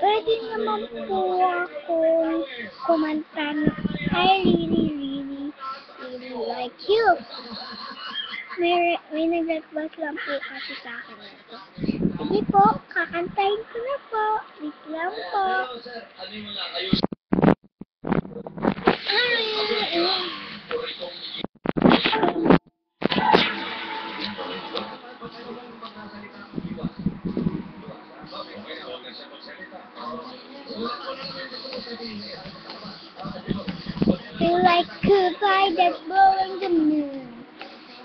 Pwede naman po akong kumanta ng I really like you. May nag-request lang po kasi sa akin ito. Sige po, kakantahin ko na po. Wait lang po. Feel like goodbye that's blowing the moon.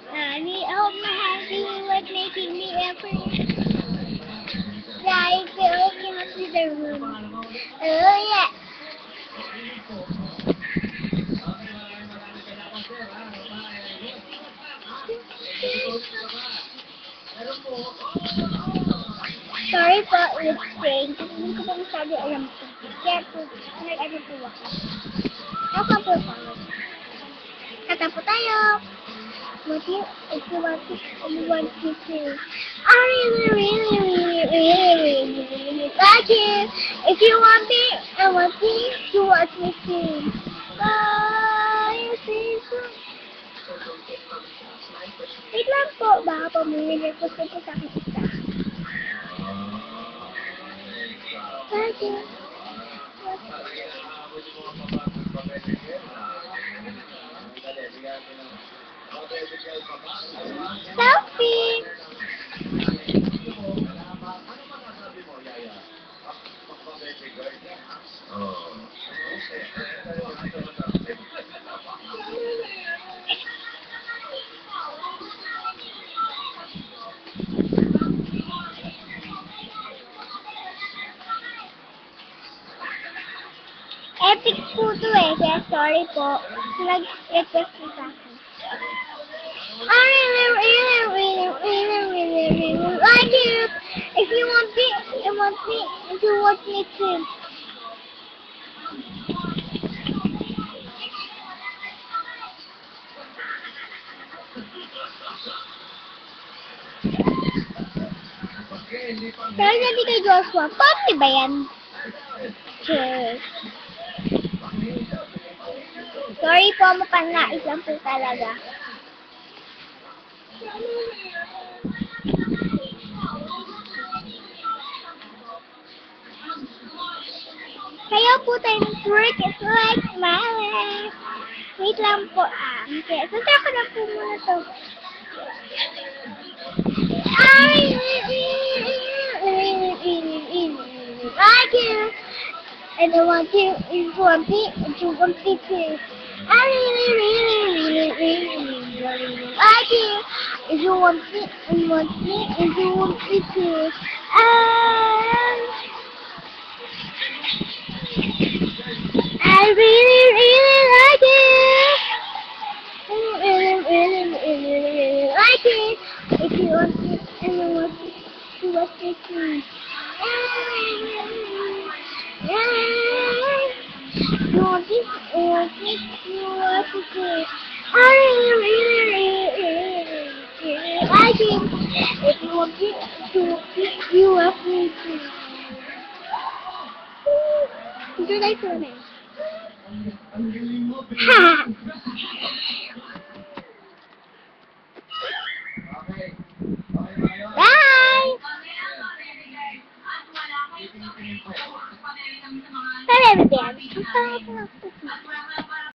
I need hold my hand, feeling like making me effort. I feel looking up to the room. Oh yeah. Sorry po, lip sync. Hindi ko pa masyado alam po. Kaya po, nag-ano po ako. Ako po po. Kata po tayo. What if you want to. I really like you. If you want me, I want you to watch me sing. Bye, see you. Wait lang po, baka po may request po sa akin isa. Thank you. Selfie! Epic po to eh, kaya sorry po. Nag-request po sa akin. I really like you. If you want me, if you want me to. Pero hindi kay Joshua, papi ba yan? Cheers. Sorry po, mapanlais lang po talaga. Kaya po tayo ng twerk, it's like my life. Wait lang po Okay, sasya ko na po muna to. I really like you. And I want you, if you want me, if you want me to. I really like you. If you want me, if you want me to. I really like you. Really like it. If you want it, and you want it, you want it too. You want it, you want it too. I really like it. If you want it, you want it too. Would you like to remain? Ha! Bye! Bye, everybody.